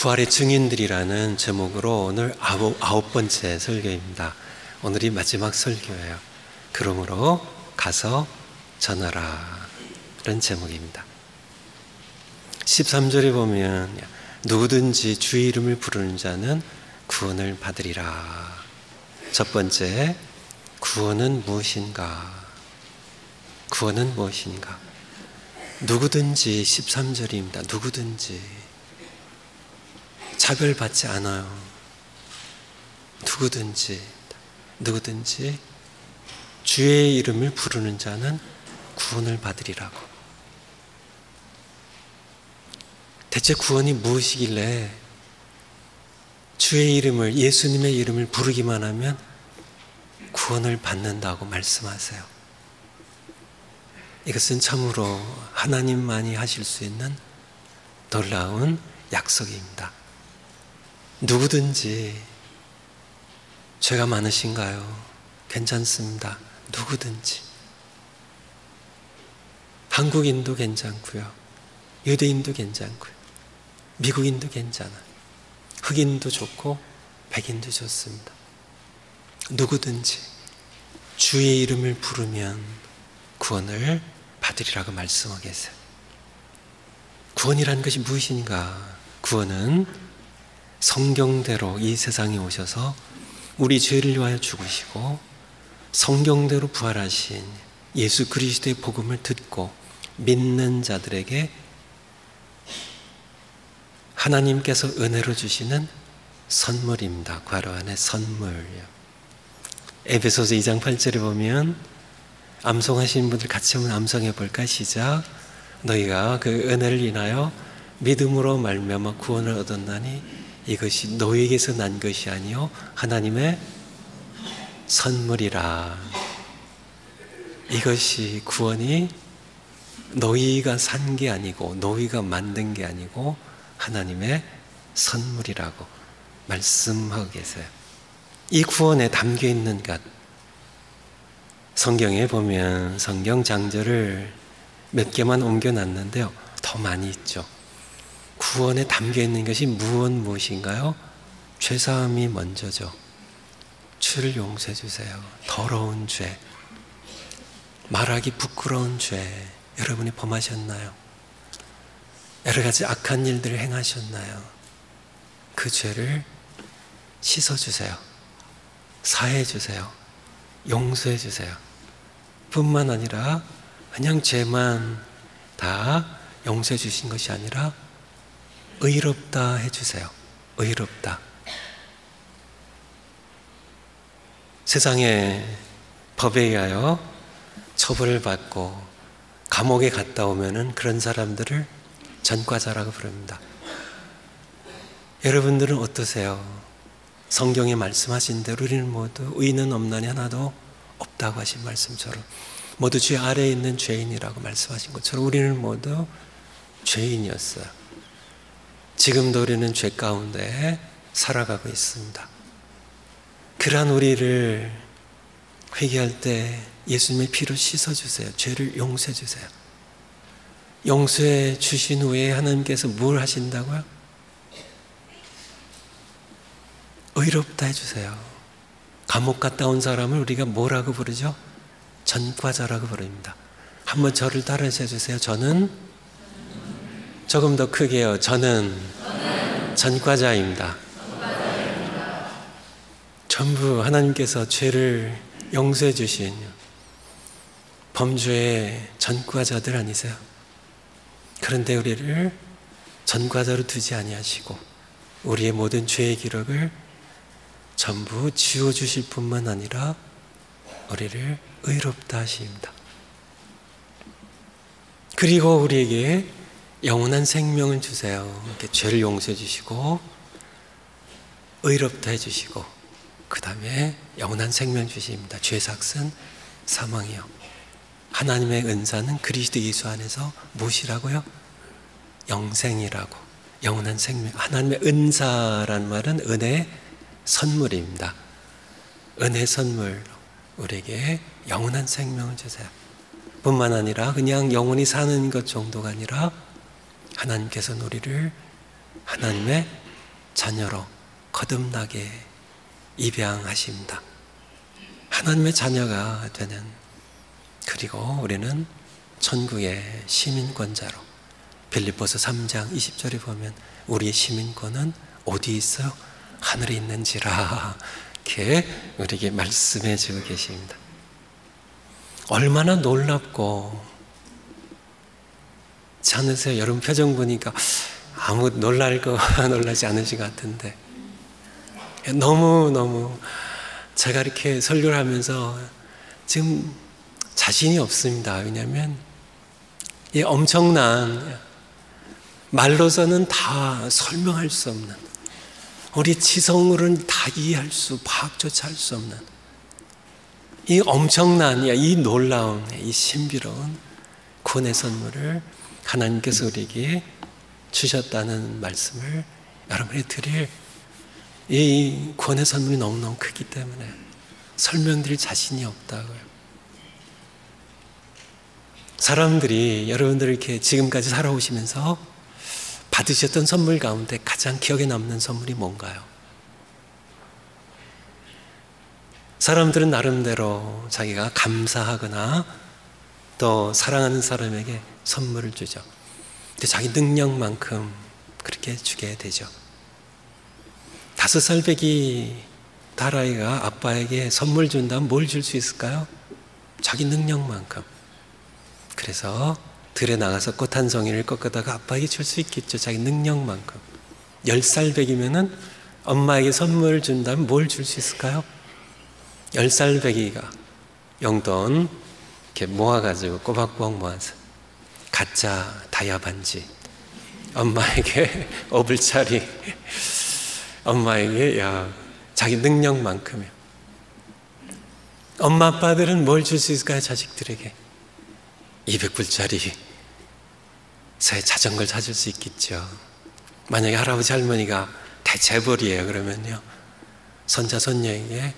부활의 증인들이라는 제목으로 오늘 아홉 번째 설교입니다. 오늘이 마지막 설교예요. 그러므로 가서 전하라 라는 제목입니다. 13절에 보면 누구든지 주의 이름을 부르는 자는 구원을 받으리라. 첫 번째, 구원은 무엇인가? 구원은 무엇인가? 누구든지 13절입니다. 누구든지 차별받지 않아요. 누구든지 주의 이름을 부르는 자는 구원을 받으리라고. 대체 구원이 무엇이길래 주의 이름을, 예수님의 이름을 부르기만 하면 구원을 받는다고 말씀하세요? 이것은 참으로 하나님만이 하실 수 있는 놀라운 약속입니다. 누구든지 죄가 많으신가요? 괜찮습니다. 누구든지. 한국인도 괜찮고요. 유대인도 괜찮고요. 미국인도 괜찮아요. 흑인도 좋고 백인도 좋습니다. 누구든지 주의 이름을 부르면 구원을 받으리라고 말씀하고 계세요. 구원이라는 것이 무엇인가? 구원은 성경대로 이 세상에 오셔서 우리 죄를 위하여 죽으시고 성경대로 부활하신 예수 그리스도의 복음을 듣고 믿는 자들에게 하나님께서 은혜로 주시는 선물입니다. 괄호 안에 선물이요. 에베소서 2장 8절에 보면 암송하시는 분들 같이 한번 암송해 볼까? 시작. 너희가 그 은혜를 인하여 믿음으로 말미암아 구원을 얻었나니 이것이 너희에게서 난 것이 아니요 하나님의 선물이라. 이것이 구원이 너희가 산 게 아니고 너희가 만든 게 아니고 하나님의 선물이라고 말씀하고 계세요. 이 구원에 담겨 있는 것, 성경에 보면 성경 장절을 몇 개만 옮겨놨는데요, 더 많이 있죠. 구원에 담겨 있는 것이 무엇인가요? 죄사함이 먼저죠. 죄를 용서해 주세요. 더러운 죄, 말하기 부끄러운 죄, 여러분이 범하셨나요? 여러 가지 악한 일들을 행하셨나요? 그 죄를 씻어주세요. 사해주세요. 용서해주세요. 뿐만 아니라 그냥 죄만 다 용서해 주신 것이 아니라 의롭다 해주세요. 의롭다. 세상에 법에 의하여 처벌을 받고 감옥에 갔다 오면은 그런 사람들을 전과자라고 부릅니다. 여러분들은 어떠세요? 성경에 말씀하신 대로 우리는 모두 의는 없나니 하나도 없다고 하신 말씀처럼 모두 죄 아래에 있는 죄인이라고 말씀하신 것처럼 우리는 모두 죄인이었어요. 지금도 우리는 죄 가운데 살아가고 있습니다. 그러한 우리를 회개할 때 예수님의 피로 씻어주세요. 죄를 용서해 주세요. 용서해 주신 후에 하나님께서 뭘 하신다고요? 의롭다 해주세요. 감옥 갔다 온 사람을 우리가 뭐라고 부르죠? 전과자라고 부릅니다. 한번 저를 따라서 해주세요. 저는 조금 더 크게요. 저는 전과자입니다. 전부 하나님께서 죄를 용서해 주신 범죄의 전과자들 아니세요? 그런데 우리를 전과자로 두지 아니하시고 우리의 모든 죄의 기록을 전부 지워주실 뿐만 아니라 우리를 의롭다 하십니다. 그리고 우리에게 영원한 생명을 주세요. 이렇게 죄를 용서해 주시고 의롭다 해주시고 그 다음에 영원한 생명 주십니다. 죄 삭은 사망이요. 하나님의 은사는 그리스도 예수 안에서 무엇이라고요? 영생이라고. 영원한 생명. 하나님의 은사란 말은 은혜의 선물입니다. 은혜 선물, 우리에게 영원한 생명을 주세요. 뿐만 아니라 그냥 영원히 사는 것 정도가 아니라 하나님께서는 우리를 하나님의 자녀로 거듭나게 입양하십니다. 하나님의 자녀가 되는, 그리고 우리는 천국의 시민권자로, 빌립보서 3장 20절에 보면 우리의 시민권은 어디 있어요? 하늘에 있는지라, 이렇게 우리에게 말씀해 주고 계십니다. 얼마나 놀랍고 그렇지 않으세요? 여러분 표정 보니까 아무 놀라지 않으신 것 같은데, 너무너무 제가 이렇게 설교를 하면서 지금 자신이 없습니다. 왜냐하면 이 엄청난, 말로서는 다 설명할 수 없는, 우리 지성으로는 다 이해할 수, 파악조차 할 수 없는 이 엄청난, 이 놀라운, 이 신비로운 구원의 선물을 하나님께서 우리에게 주셨다는 말씀을 여러분이 드릴, 이 구원의 선물이 너무너무 크기 때문에 설명드릴 자신이 없다고요. 사람들이 여러분들 이렇게 지금까지 살아오시면서 받으셨던 선물 가운데 가장 기억에 남는 선물이 뭔가요? 사람들은 나름대로 자기가 감사하거나 또 사랑하는 사람에게 선물을 주죠. 근데 자기 능력만큼 그렇게 주게 되죠. 5살 배기 딸아이가 아빠에게 선물 준다면 뭘 줄 수 있을까요? 자기 능력만큼. 그래서 들에 나가서 꽃 한 송이를 꺾다가 아빠에게 줄 수 있겠죠. 자기 능력만큼. 10살 배기면은 엄마에게 선물을 준다면 뭘 줄 수 있을까요? 10살 배기가 용돈 이렇게 모아가지고 꼬박꼬박 모아서 가짜 다이아 반지, 엄마에게 어불차리, 엄마에게 자기 능력만큼이요. 엄마 아빠들은 뭘 줄 수 있을까요? 자식들에게 200불짜리 새 자전거를 사줄 수 있겠죠. 만약에 할아버지 할머니가 대재벌이에요 그러면요, 손자 손녀에게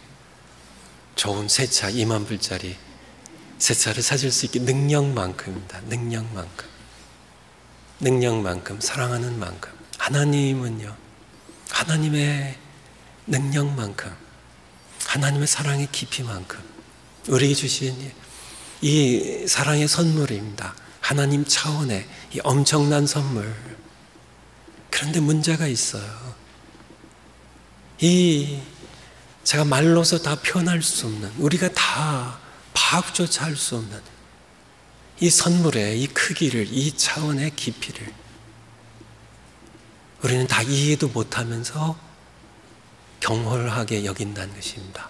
좋은 새 차 2만 불짜리 새 차를 사줄 수 있게, 능력만큼입니다. 능력만큼, 사랑하는 만큼. 하나님은요, 하나님의 능력만큼, 하나님의 사랑의 깊이만큼 우리에게 주신 이 사랑의 선물입니다. 하나님 차원의 이 엄청난 선물. 그런데 문제가 있어요. 제가 말로서 다 표현할 수 없는, 우리가 다 파악조차 할 수 없는 이 선물의 이 크기를, 이 차원의 깊이를 우리는 다 이해도 못하면서 경홀하게 여긴다는 것입니다.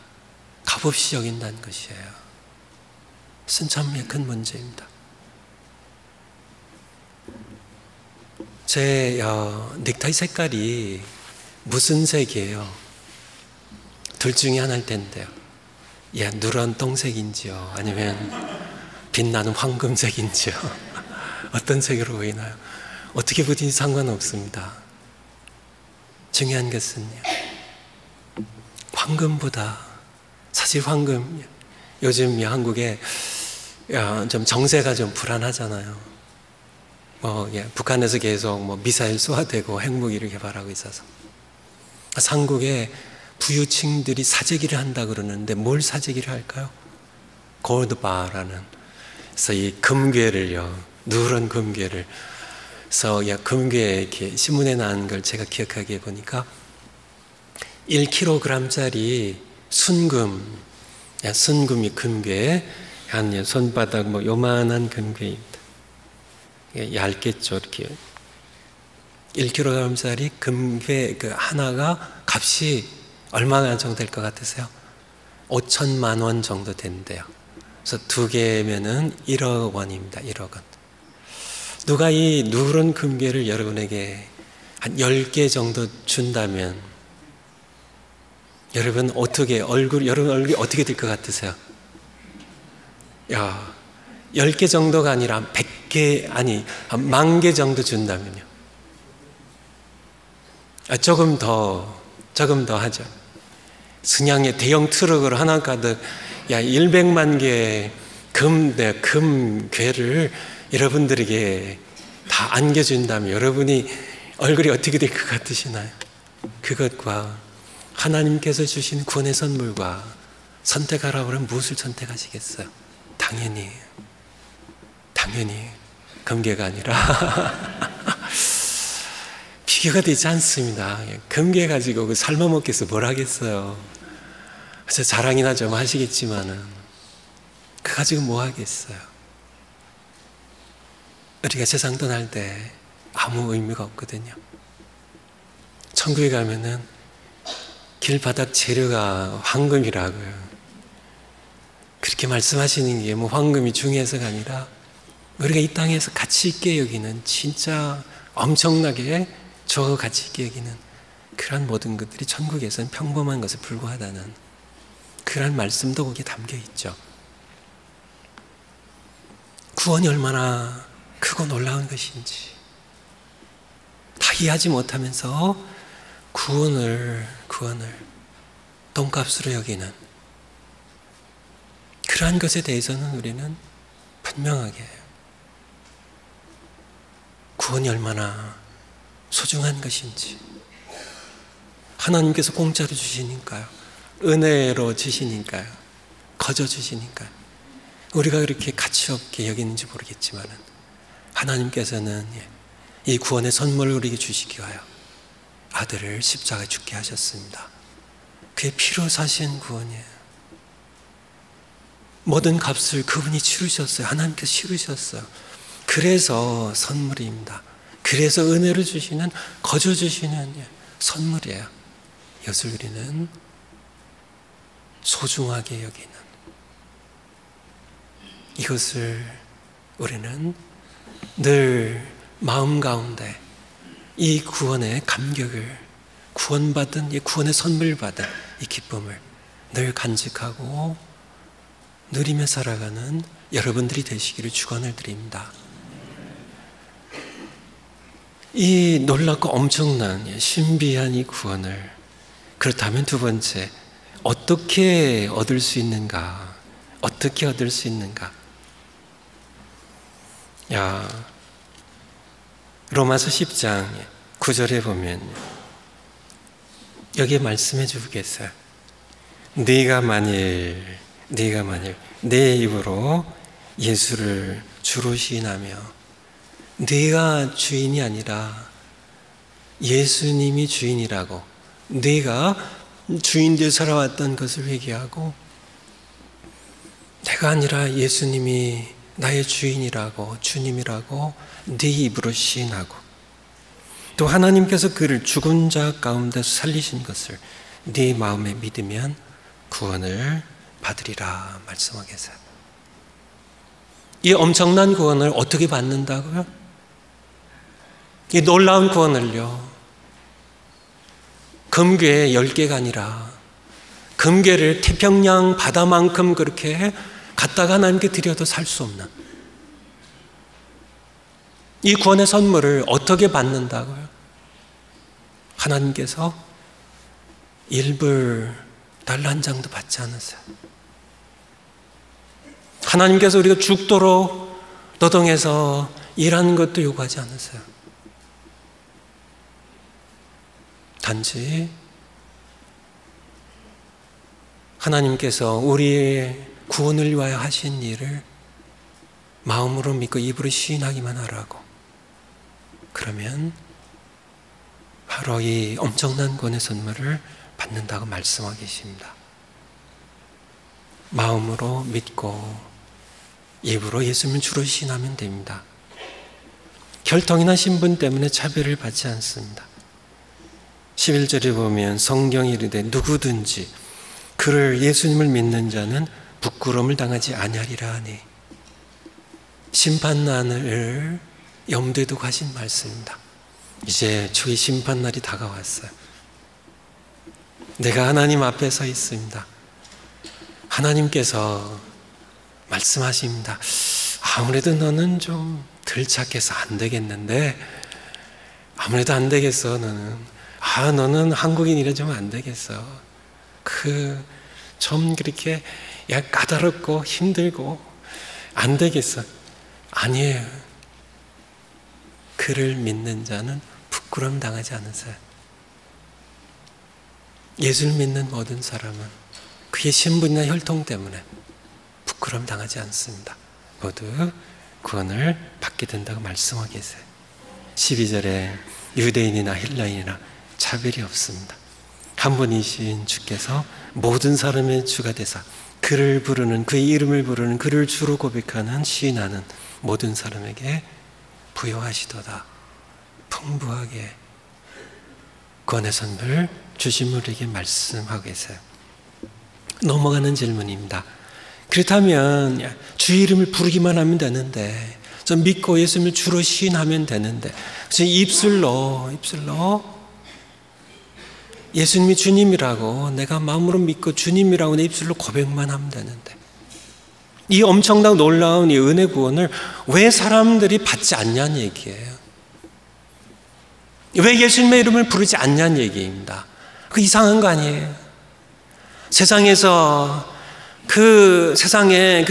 값없이 여긴다는 것이에요. 그것은 참 큰 문제입니다. 제 넥타이 색깔이 무슨 색이에요? 둘 중에 하나일 텐데요. 누런 똥색인지요? 아니면 빛나는 황금색인지요? 어떤 색으로 보이나요? 어떻게 보든지 상관없습니다. 중요한 것은요, 황금보다, 사실 황금, 요즘 한국에 좀 정세가 좀 불안하잖아요. 북한에서 계속 미사일 쏘아대고 핵무기를 개발하고 있어서 한국에 부유층들이 사재기를 한다 그러는데 뭘 사재기를 할까요? 골드바라는, 그래서 이 금괴를요, 누런 금괴를, 그래서 금괴 이렇게 신문에 나온 걸 제가 기억하게 보니까 1kg짜리 순금이 금괴, 한 손바닥 요만한 금괴입니다. 얇겠죠, 이렇게. 1kg짜리 금괴 그 하나가 값이 얼마나 정도 될 것 같으세요? 5천만 원 정도 된대요. 그래서 2개면은 1억 원입니다. 1억 원. 누가 이 누런 금괴를 여러분에게 한 10개 정도 준다면 여러분 여러분 얼굴이 어떻게 될 것 같으세요? 10개 정도가 아니라 100개, 아니, 10,000개 정도 준다면요. 조금 더 하죠. 승양의 대형 트럭으로 하나 가득 100만 개의 금괴를 여러분들에게 다 안겨준다면 여러분이 얼굴이 어떻게 될 것 같으시나요? 그것과 하나님께서 주신 구원의 선물과 선택하라고 하면 무엇을 선택하시겠어요? 당연히 금괴가 아니라 비교가 되지 않습니다. 금괴 가지고 그 삶아 먹겠어 뭘 하겠어요. 그래서 자랑이나 좀 하시겠지만은 그 가지고 뭐 하겠어요. 우리가 세상 떠날 때 아무 의미가 없거든요. 천국에 가면은 길바닥 재료가 황금이라고요. 그렇게 말씀하시는 게 뭐 황금이 중요해서가 아니라 우리가 이 땅에서 가치 있게 여기는, 진짜 엄청나게 저 가치 있게 여기는 그런 모든 것들이 천국에서는 평범한 것에 불과하다는 그런 말씀도 거기에 담겨 있죠. 구원이 얼마나 크고 놀라운 것인지 다 이해하지 못하면서 구원을 돈값으로 여기는 그러한 것에 대해서는 우리는 분명하게 구원이 얼마나 소중한 것인지, 하나님께서 공짜로 주시니까요, 은혜로 주시니까요, 거저 주시니까요, 우리가 그렇게 가치 없게 여기는지 모르겠지만 하나님께서는 이 구원의 선물을 우리에게 주시기 위하여 아들을 십자가에 죽게 하셨습니다. 그의 피로 사신 구원이에요. 모든 값을 그분이 치르셨어요. 하나님께서 치르셨어요. 그래서 선물입니다. 그래서 은혜를 주시는, 거저 주시는 선물이에요. 이것을 우리는 소중하게 여기는, 이것을 우리는 늘 마음 가운데 이 구원의 감격을, 구원받은 이 구원의 선물 받은 이 기쁨을 늘 간직하고 누리며 살아가는 여러분들이 되시기를 축원을 드립니다. 이 놀랍고 엄청난 신비한 이 구원을, 그렇다면 두 번째, 어떻게 얻을 수 있는가? 어떻게 얻을 수 있는가? 로마서 10장 9절에 보면 여기에 말씀해 주겠어요. 네가 만일 내 입으로 예수를 주로 시인하며, 네가 주인이 아니라 예수님이 주인이라고, 네가 주인 되어 살아왔던 것을 회개하고, 내가 아니라 예수님이 나의 주인이라고, 주님이라고 네 입으로 시인하고, 또 하나님께서 그를 죽은 자 가운데서 살리신 것을 네 마음에 믿으면 구원을 받으리라 말씀하겠어요. 이 엄청난 구원을 어떻게 받는다고요? 이 놀라운 구원을요, 금괴 10개가 아니라 금괴를 태평양 바다만큼 그렇게 갖다가 하나님께 드려도 살 수 없는 이 구원의 선물을 어떻게 받는다고요? 하나님께서 1불 달러 한 장도 받지 않으세요. 하나님께서 우리가 죽도록 노동해서 일하는 것도 요구하지 않으세요. 단지 하나님께서 우리의 구원을 위하여 하신 일을 마음으로 믿고 입으로 시인하기만 하라고, 그러면 바로 이 엄청난 구원의 선물을 받는다고 말씀하고 계십니다. 마음으로 믿고 입으로 예수님을 주로 시인하면 됩니다. 혈통이나 신분 때문에 차별을 받지 않습니다. 11절에 보면 성경이 이르되 누구든지 그를 예수님을 믿는 자는 부끄러움을 당하지 아니하리라 하니, 심판날을 염두에 두고 하신 말씀입니다. 이제 주의 심판날이 다가왔어요. 내가 하나님 앞에 서 있습니다. 하나님께서 말씀하십니다. 아무래도 너는 좀 덜 착해서 안 되겠는데, 아무래도 안 되겠어 너는. 너는 한국인이라 좀 안 되겠어. 좀 그렇게 까다롭고 힘들고 안 되겠어. 아니에요. 그를 믿는 자는 부끄러움 당하지 않으세요. 예수를 믿는 모든 사람은 그의 신분이나 혈통 때문에 부끄러움 당하지 않습니다. 모두 구원을 받게 된다고 말씀하고 계세요. 12절에 유대인이나 헬라인이나 차별이 없습니다. 한 분이신 주께서 모든 사람의 주가 되사 그를 부르는, 그의 이름을 부르는, 그를 주로 고백하는, 시인하는 모든 사람에게 부여하시도다. 풍부하게 구원의 선물 주신 우리에게 말씀하고 계세요. 넘어가는 질문입니다. 그렇다면 주 이름을 부르기만 하면 되는데, 좀 믿고 예수님을 주로 시인하면 되는데, 입술로 예수님이 주님이라고 내가 마음으로 믿고 주님이라고 내 입술로 고백만 하면 되는데, 이 엄청나고 놀라운 이 은혜 구원을 왜 사람들이 받지 않냐는 얘기예요. 왜 예수님의 이름을 부르지 않냐는 얘기입니다. 그 이상한 거 아니에요. 세상에서 세상에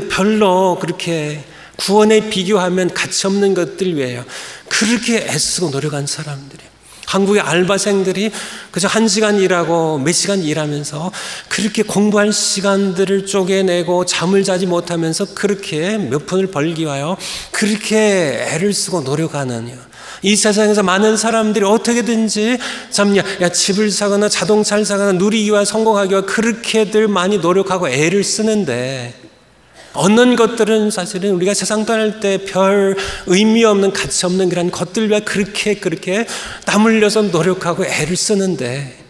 별로 그렇게 구원에 비교하면 가치 없는 것들 외에요. 그렇게 애쓰고 노력한 사람들이, 한국의 알바생들이 그저 1시간 일하고 몇 시간 일하면서 그렇게 공부할 시간들을 쪼개내고 잠을 자지 못하면서 그렇게 몇 푼을 벌기 위하여 그렇게 애를 쓰고 노력하는, 이 세상에서 많은 사람들이 어떻게든지 집을 사거나 자동차를 사거나 누리기 위해 성공하기 위해 그렇게들 많이 노력하고 애를 쓰는데, 얻는 것들은 사실은 우리가 세상 떠날 때 별 의미 없는, 가치 없는 그런 것들 위해 그렇게 땀 흘려서 노력하고 애를 쓰는데,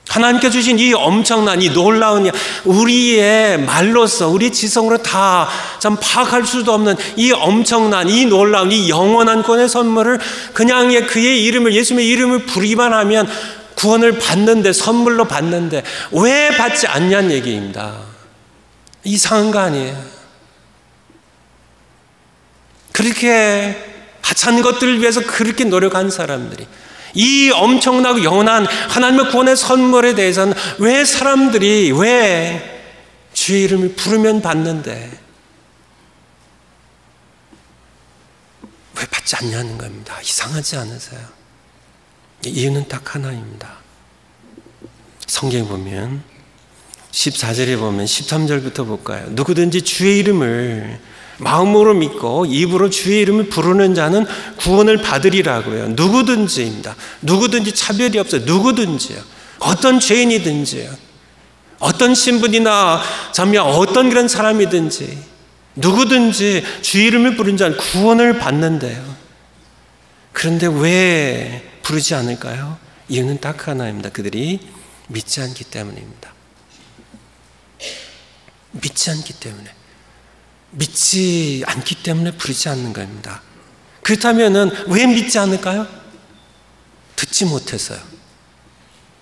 하나님께 주신 이 엄청난, 이 놀라운, 우리의 말로서, 우리 지성으로 다 참 파악할 수도 없는 이 엄청난, 이 놀라운, 이 영원한 구원의 선물을 그냥 그의 이름을, 예수님의 이름을 부르기만 하면 구원을 받는데, 선물로 받는데 왜 받지 않냐는 얘기입니다. 이상한 거 아니에요? 그렇게 하찮은 것들을 위해서 그렇게 노력한 사람들이, 이 엄청나고 영원한 하나님의 구원의 선물에 대해서는 왜 사람들이 왜 주의 이름을 부르면 받는데 왜 받지 않냐는 겁니다. 이상하지 않으세요? 이유는 딱 하나입니다. 성경에 보면 14절에 보면 13절부터 볼까요? 누구든지 주의 이름을 마음으로 믿고 입으로 주의 이름을 부르는 자는 구원을 받으리라고요. 누구든지입니다. 누구든지 차별이 없어요. 누구든지요. 어떤 죄인이든지요. 어떤 신분이나 어떤 그런 사람이든지 누구든지 주의 이름을 부른 자는 구원을 받는데요. 그런데 왜 부르지 않을까요? 이유는 딱 하나입니다. 그들이 믿지 않기 때문입니다. 믿지 않기 때문에. 믿지 않기 때문에 부르지 않는 겁니다. 그렇다면 왜 믿지 않을까요? 듣지 못했어요.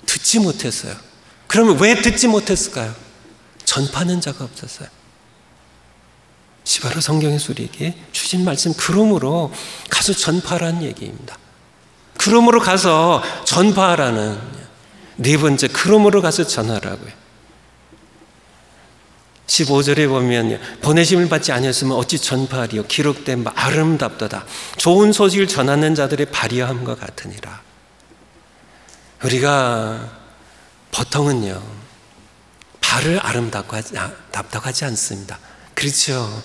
듣지 못했어요. 그러면 왜 듣지 못했을까요? 전파하는 자가 없었어요. 바로 성경에서 우리에게 주신 말씀, 그러므로 가서 전파하라는 얘기입니다. 그러므로 가서 전파하라는, 네 번째, 그러므로 가서 전하라고요. 15절에 보면 보내심을 받지 아니었으면 어찌 전파하리요. 기록된 바 아름답도다. 좋은 소식을 전하는 자들의 발휘함과 같으니라. 우리가 보통은요, 발을 아름답다고 하지 않습니다. 그렇죠.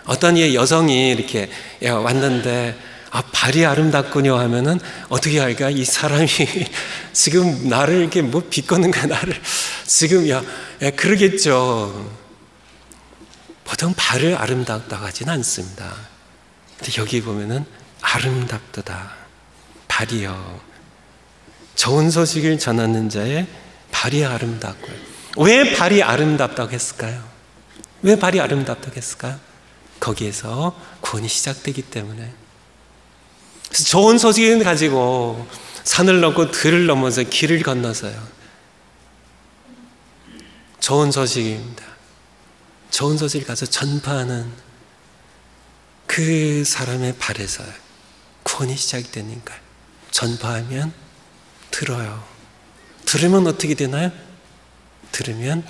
어떤 여성이 이렇게 왔는데 발이 아름답군요 하면은 어떻게 할까? 이 사람이 지금 나를 이렇게 비꼬는가, 나를 지금 그러겠죠. 보통 발을 아름답다고 하지는 않습니다. 근데 여기 보면은 아름답도다. 발이요. 좋은 소식을 전하는 자의 발이 아름답고요. 왜 발이 아름답다고 했을까요? 왜 발이 아름답다고 했을까요? 거기에서 구원이 시작되기 때문에. 그래서 좋은 소식을 가지고 산을 넘고 들을 넘어서 길을 건너서요. 좋은 소식입니다. 좋은 소식을 가서 전파하는 그 사람의 발에서 구원이 시작이 되니까요. 전파하면 들어요. 들으면 어떻게 되나요? 들으면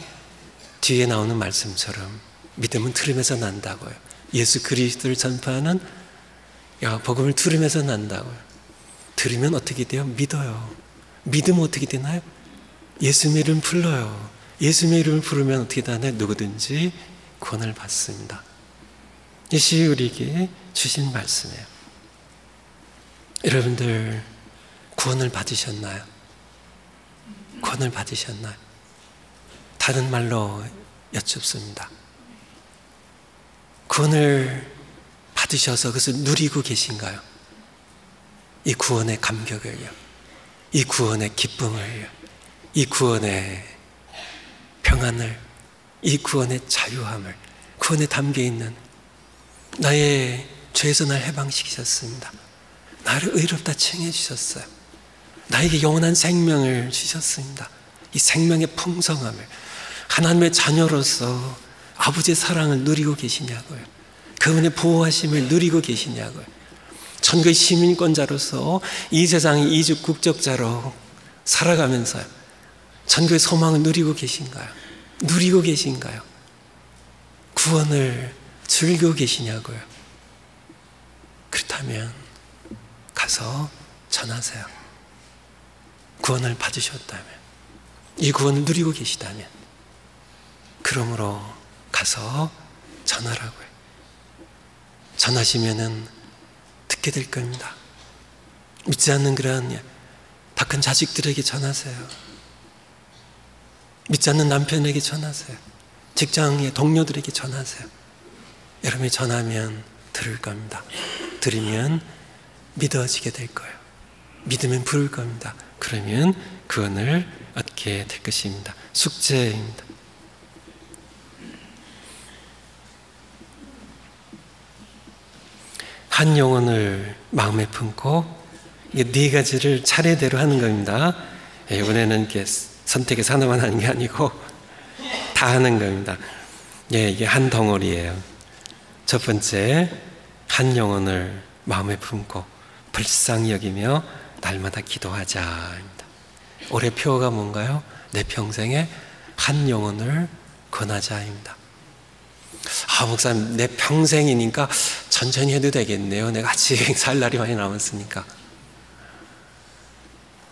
뒤에 나오는 말씀처럼 믿음은 들으면서 난다고요. 예수 그리스도를 전파하는 복음을 들으면서 난다고요. 들으면 어떻게 돼요? 믿어요. 믿으면 어떻게 되나요? 예수님의 이름 불러요. 예수님의 이름을 부르면 어떻게 되나요? 누구든지 구원을 받습니다. 이것이 우리에게 주신 말씀이에요. 여러분들 구원을 받으셨나요? 구원을 받으셨나요? 다른 말로 여쭙습니다. 구원을 받으셔서 그것을 누리고 계신가요? 이 구원의 감격을요, 이 구원의 기쁨을요, 이 구원의 평안을, 이 구원의 자유함을, 구원에 담겨있는 나의 죄에서 날 해방시키셨습니다. 나를 의롭다 칭해 주셨어요. 나에게 영원한 생명을 주셨습니다. 이 생명의 풍성함을, 하나님의 자녀로서 아버지의 사랑을 누리고 계시냐고요. 그분의 보호하심을 누리고 계시냐고요. 천국의 시민권자로서 이 세상의 이주 국적자로 살아가면서요, 천국의 소망을 누리고 계신가요? 누리고 계신가요? 구원을 즐기고 계시냐고요. 그렇다면 가서 전하세요. 구원을 받으셨다면, 이 구원을 누리고 계시다면, 그러므로 가서 전하라고요. 전하시면은 듣게 될 겁니다. 믿지 않는 그러한 다 큰 자식들에게 전하세요. 믿지 않는 남편에게 전하세요. 직장의 동료들에게 전하세요. 여러분이 전하면 들을 겁니다. 들으면 믿어지게 될 거예요. 믿으면 부를 겁니다. 그러면 구원을 얻게 될 것입니다. 숙제입니다. 한 영혼을 마음에 품고 네 가지를 차례대로 하는 겁니다. 이번에는 이렇게 선택해서 하나만 하는 게 아니고 다 하는 겁니다. 이게 한 덩어리예요. 첫 번째, 한 영혼을 마음에 품고 불쌍히 여기며 날마다 기도하자입니다. 올해 표어가 뭔가요? 내 평생에 한 영혼을 권하자입니다. 목사님, 내 평생이니까 천천히 해도 되겠네요. 내가 아직 살 날이 많이 남았으니까.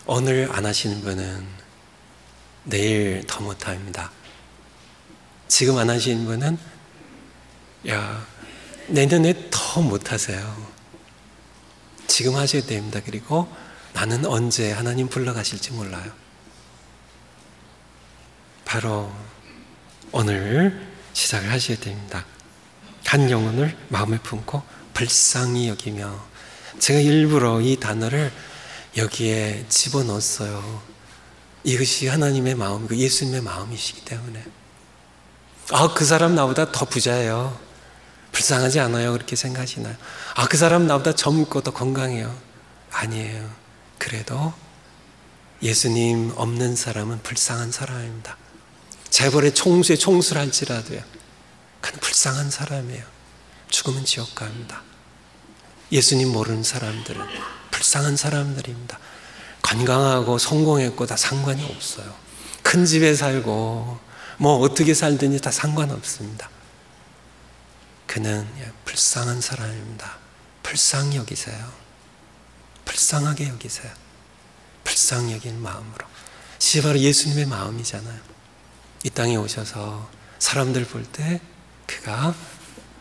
오늘 안 하시는 분은 내일 더 못합니다. 지금 안 하시는 분은 내년에 더 못하세요. 지금 하셔야 됩니다. 그리고 나는 언제 하나님 불러가실지 몰라요. 바로 오늘 시작을 하셔야 됩니다. 한 영혼을 마음에 품고 불쌍히 여기며, 제가 일부러 이 단어를 여기에 집어넣었어요. 이것이 하나님의 마음이고 예수님의 마음이시기 때문에. 그 사람 나보다 더 부자예요. 불쌍하지 않아요? 그렇게 생각하시나요? 그 사람 나보다 젊고 더 건강해요. 아니에요. 그래도 예수님 없는 사람은 불쌍한 사람입니다. 재벌의 총수의 총수를 할지라도요, 그는 불쌍한 사람이에요. 죽으면 지옥 갑니다. 예수님 모르는 사람들은 불쌍한 사람들입니다. 건강하고 성공했고 다 상관이 없어요. 큰 집에 살고 뭐 어떻게 살든지 다 상관없습니다. 그는 불쌍한 사람입니다. 불쌍히 여기세요. 불쌍하게 여기세요. 불쌍히 여기는 마음으로. 이게 바로 예수님의 마음이잖아요. 이 땅에 오셔서 사람들 볼 때 그가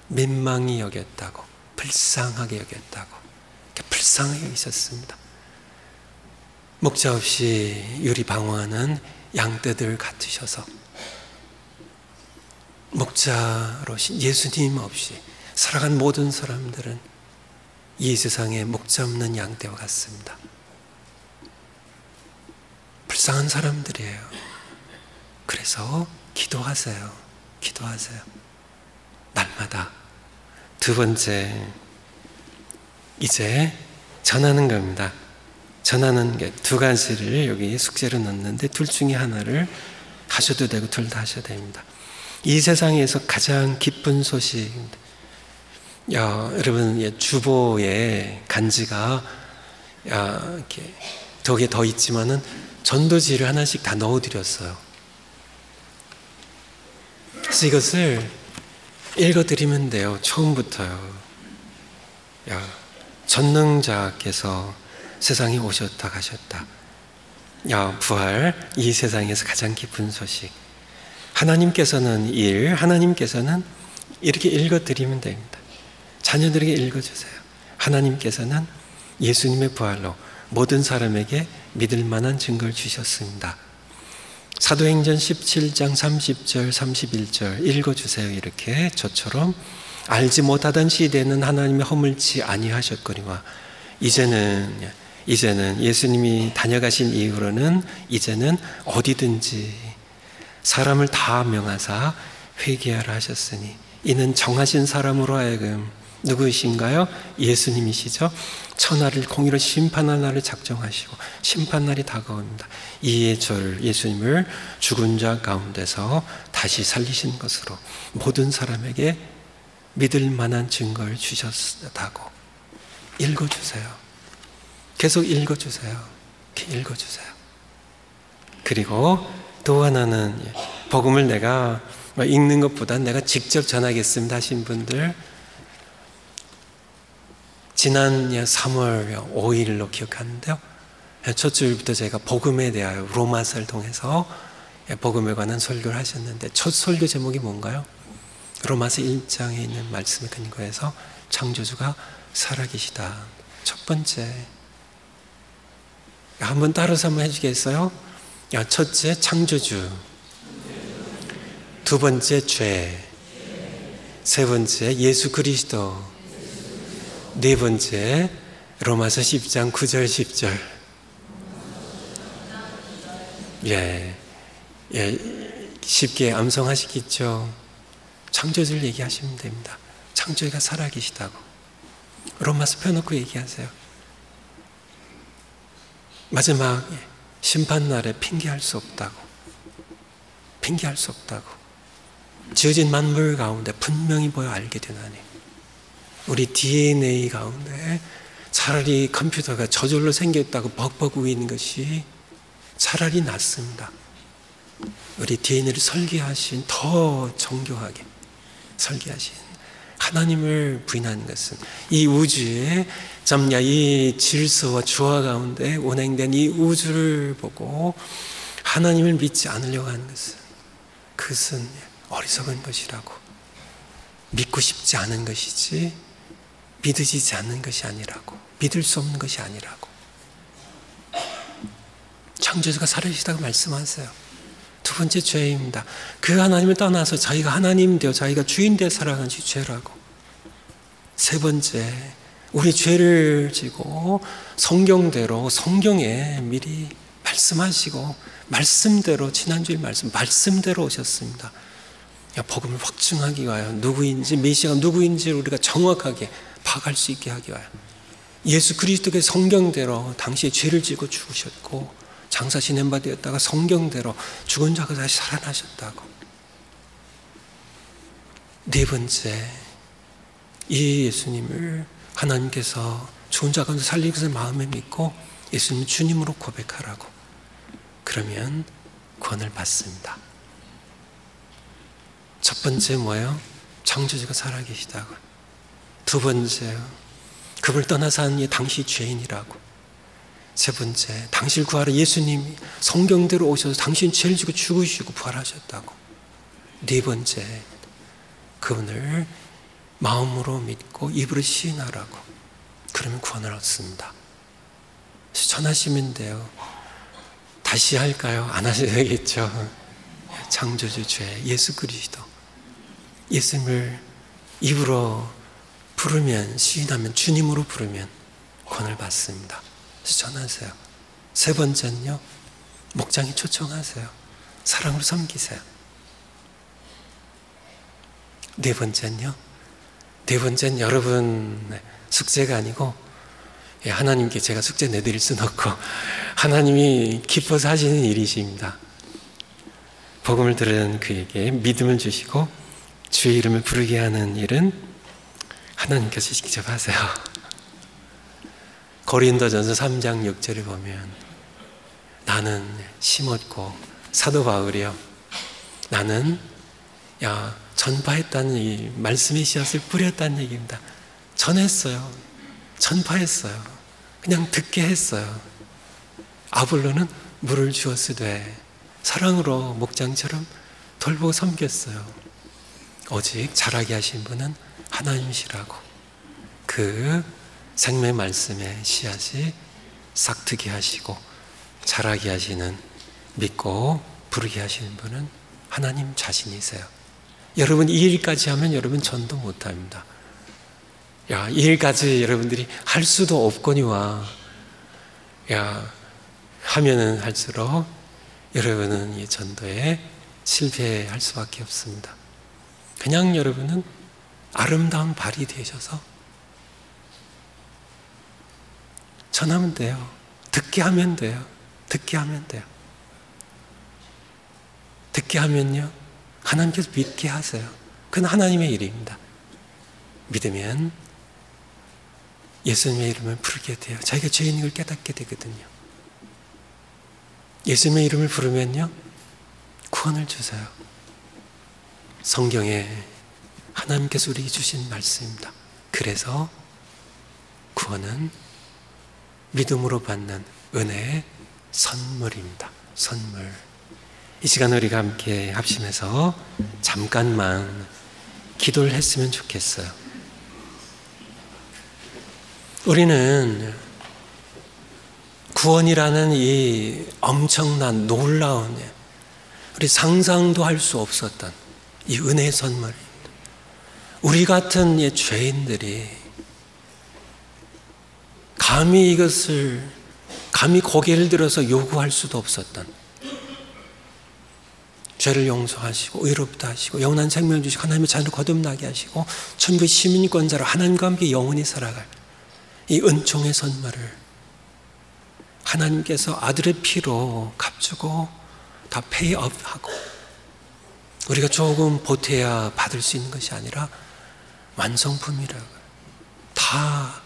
민망히 여겼다고, 불쌍하게 여겼다고, 불쌍하게 여기셨습니다. 목자 없이 유리 방황하는 양떼들 같으셔서, 목자로 예수님 없이 살아간 모든 사람들은 이 세상에 목자 없는 양떼와 같습니다. 불쌍한 사람들이에요. 그래서 기도하세요. 기도하세요. 날마다. 두 번째, 이제 전하는 겁니다. 전하는 게 두 가지를 여기 숙제로 넣는데 둘 중에 하나를 하셔도 되고 둘 다 하셔야 됩니다. 이 세상에서 가장 기쁜 소식입니다. 여러분, 주보에 간지가 이렇게 덕에 더 있지만은 전도지를 하나씩 다 넣어드렸어요. 그래서 이것을 읽어드리면 돼요. 처음부터요. 전능자께서 세상에 오셨다 가셨다. 부활, 이 세상에서 가장 기쁜 소식. 하나님께서는 하나님께서는 이렇게 읽어드리면 됩니다. 자녀들에게 읽어주세요. 하나님께서는 예수님의 부활로 모든 사람에게 믿을 만한 증거를 주셨습니다. 사도행전 17장 30절 31절 읽어주세요. 이렇게 저처럼 알지 못하던 시대는 하나님의 허물지 아니하셨거니와 이제는 예수님이 다녀가신 이후로는 이제는 어디든지 사람을 다 명하사 회개하라 하셨으니 이는 정하신 사람으로 하여금 누구이신가요? 예수님이시죠. 천하를 공의로 심판할 날을 작정하시고 심판날이 다가옵니다. 이에 저를 예수님을 죽은 자 가운데서 다시 살리신 것으로 모든 사람에게 믿을 만한 증거를 주셨다고 읽어주세요. 계속 읽어주세요. 이렇게 읽어주세요. 그리고 또 하나는 복음을 내가 읽는 것보다 내가 직접 전하겠습니다 하신 분들, 지난 3월 5일로 기억하는데요. 첫 주일부터 제가 복음에 대하여 로마서를 통해서 복음에 관한 설교를 하셨는데 첫 설교 제목이 뭔가요? 로마서 1장에 있는 말씀에 근거해서 창조주가 살아계시다. 첫 번째, 한번 따라서 한번 해주겠어요? 첫째, 창조주. 두 번째, 죄. 세 번째, 예수 그리스도. 네 번째, 로마서 10장 9절 10절. 쉽게 암송하시겠죠? 창조주를 얘기하시면 됩니다. 창조주가 살아계시다고. 로마서 펴놓고 얘기하세요. 마지막 심판날에 핑계할 수 없다고. 핑계할 수 없다고. 지어진 만물 가운데 분명히 보여 알게 되나니 우리 DNA 가운데 차라리 컴퓨터가 저절로 생겼다고 벅벅 우기는 것이 차라리 낫습니다. 우리 DNA를 설계하신, 더 정교하게 설계하신 하나님을 부인하는 것은 이 우주에 이 질서와 조화 가운데 운행된 이 우주를 보고 하나님을 믿지 않으려고 하는 그것은 어리석은 것이라고. 믿고 싶지 않은 것이지 믿어지지 않는 것이 아니라고. 믿을 수 없는 것이 아니라고. 창조주가 살아계시다고 말씀하세요. 두 번째, 죄입니다. 그 하나님을 떠나서 자기가 하나님 되어 자기가 주인 되어 살아가는 것이 죄라고. 세 번째, 우리 죄를 지고 성경대로 성경에 미리 말씀하시고 말씀대로, 지난주에 말씀대로 오셨습니다. 복음을 확증하기 위하여 누구인지, 메시아가 누구인지 우리가 정확하게 파악할 수 있게 하기 위하여 예수 그리스도의 성경대로 당시에 죄를 지고 죽으셨고 장사 지낸 바 되었다가 성경대로 죽은 자가 다시 살아나셨다고. 네 번째, 이 예수님을 하나님께서 죽은 자 가운데 살리기 위해서 마음에 믿고 예수님 주님으로 고백하라고. 그러면 구원을 받습니다. 첫 번째 뭐예요? 창조주가 살아계시다고. 두 번째요, 그를 떠나서 하는 당시 죄인이라고. 세 번째, 당신을 구하러 예수님이 성경대로 오셔서 당신 죄를 지고 죽으시고 부활하셨다고. 네 번째, 그분을 마음으로 믿고 입으로 시인하라고. 그러면 구원을 얻습니다. 전하시면 돼요. 다시 할까요? 안 하셔도 되겠죠. 창조주, 죄, 예수 그리스도. 예수님을 입으로 부르면, 시인하면, 주님으로 부르면 구원을 받습니다. 전하세요. 세 번째는요, 목장에 초청하세요. 사랑으로 섬기세요. 네 번째는요, 여러분 숙제가 아니고 하나님께 제가 숙제 내드릴 수는 없고 하나님이 기뻐서 하시는 일이십니다. 복음을 들은 그에게 믿음을 주시고 주의 이름을 부르게 하는 일은 하나님께서 직접 하세요. 고린도전서 3장 6절을 보면 나는 심었고, 사도 바울이요, 나는 전파했다는 이 말씀의 씨앗을 뿌렸다는 얘기입니다. 전했어요. 전파했어요. 그냥 듣게 했어요. 아볼로는 물을 주었으되 사랑으로 목장처럼 돌보고 섬겼어요. 오직 자라게 하신 분은 하나님이시라고. 그 생명 말씀의 씨앗이 싹트게 하시고 자라게 하시는, 믿고 부르게 하시는 분은 하나님 자신이세요. 여러분 이 일까지 하면 여러분 전도 못합니다. 이 일까지 여러분들이 할 수도 없거니와 하면은 할수록 여러분은 이 전도에 실패할 수밖에 없습니다. 그냥 여러분은 아름다운 발이 되셔서 전하면 돼요. 듣게 하면 돼요. 듣게 하면 돼요. 듣게 하면요, 하나님께서 믿게 하세요. 그건 하나님의 일입니다. 믿으면 예수님의 이름을 부르게 돼요. 자기가 죄인인 걸 깨닫게 되거든요. 예수님의 이름을 부르면요, 구원을 주세요. 성경에 하나님께서 우리에게 주신 말씀입니다. 그래서 구원은 믿음으로 받는 은혜의 선물입니다. 선물. 이 시간 우리가 함께 합심해서 잠깐만 기도를 했으면 좋겠어요. 우리는 구원이라는 이 엄청난 놀라운, 우리 상상도 할 수 없었던 이 은혜의 선물입니다. 우리 같은 이 죄인들이 감히 이것을 고개를 들어서 요구할 수도 없었던, 죄를 용서하시고 의롭다 하시고 영원한 생명을 주시고 하나님의 자녀로 거듭나게 하시고 천국의 시민권자로 하나님과 함께 영원히 살아갈 이 은총의 선물을 하나님께서 아들의 피로 값주고 다 페이업하고, 우리가 조금 보태야 받을 수 있는 것이 아니라 완성품이라고 다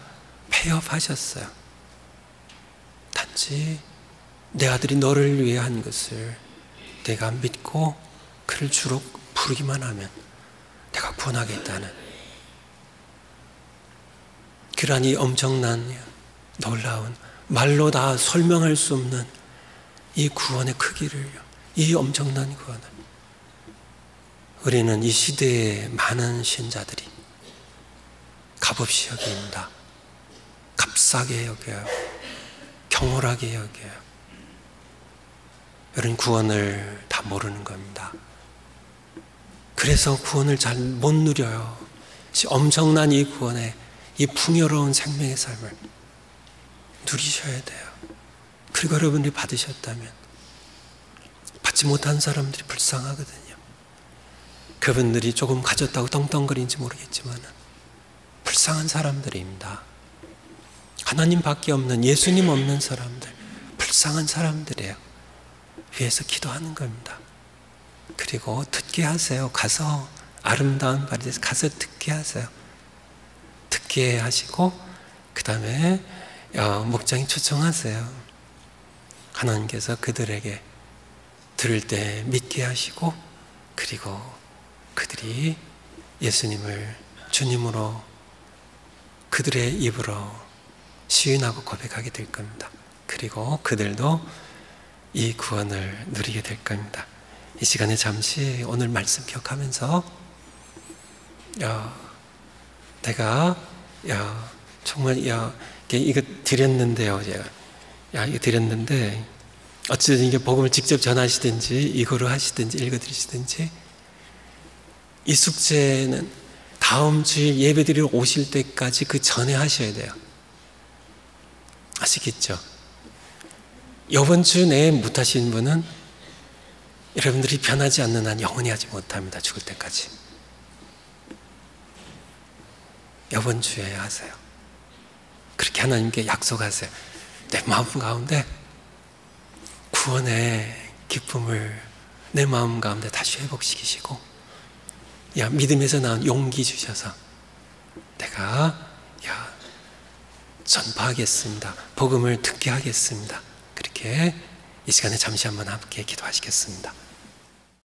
페이업하셨어요. 단지 내 아들이 너를 위해 한 것을 내가 믿고 그를 주로 부르기만 하면 내가 구원하겠다는 그러한 이 엄청난 놀라운, 말로 다 설명할 수 없는 이 구원의 크기를, 이 엄청난 구원을 우리는 이 시대의 많은 신자들이 값없이 여깁니다. 값싸게 여겨요. 경홀하게 여겨요. 여러분 구원을 다 모르는 겁니다. 그래서 구원을 잘 못 누려요. 엄청난 이 구원의 이 풍요로운 생명의 삶을 누리셔야 돼요. 그리고 여러분들이 받으셨다면 받지 못한 사람들이 불쌍하거든요. 그분들이 조금 가졌다고 떵떵거리는지 모르겠지만 불쌍한 사람들입니다. 하나님밖에 없는, 예수님 없는 사람들, 불쌍한 사람들이에요. 위해서 기도하는 겁니다. 그리고 듣게 하세요. 가서 아름다운 발이 돼서 가서 듣게 하세요. 듣게 하시고 그 다음에 목장이 초청하세요. 하나님께서 그들에게 들을 때 믿게 하시고, 그리고 그들이 예수님을 주님으로 그들의 입으로 시인하고 고백하게 될 겁니다. 그리고 그들도 이 구원을 누리게 될 겁니다. 이 시간에 잠시 오늘 말씀 기억하면서 내가 정말 이거 드렸는데요. 이거 드렸는데 어쨌든 이게 복음을 직접 전하시든지 이거로 하시든지 읽어드리시든지, 이 숙제는 다음 주일 예배드리러 오실 때까지 그 전에 하셔야 돼요. 아시겠죠? 이번 주 내에 못하신 분은 여러분들이 변하지 않는 한 영원히 하지 못합니다. 죽을 때까지. 이번 주에 하세요. 그렇게 하나님께 약속하세요. 내 마음 가운데 구원의 기쁨을 내 마음 가운데 다시 회복시키시고, 믿음에서 나온 용기 주셔서 내가 전파하겠습니다. 복음을 듣게 하겠습니다. 그렇게 이 시간에 잠시 한번 함께 기도하시겠습니다.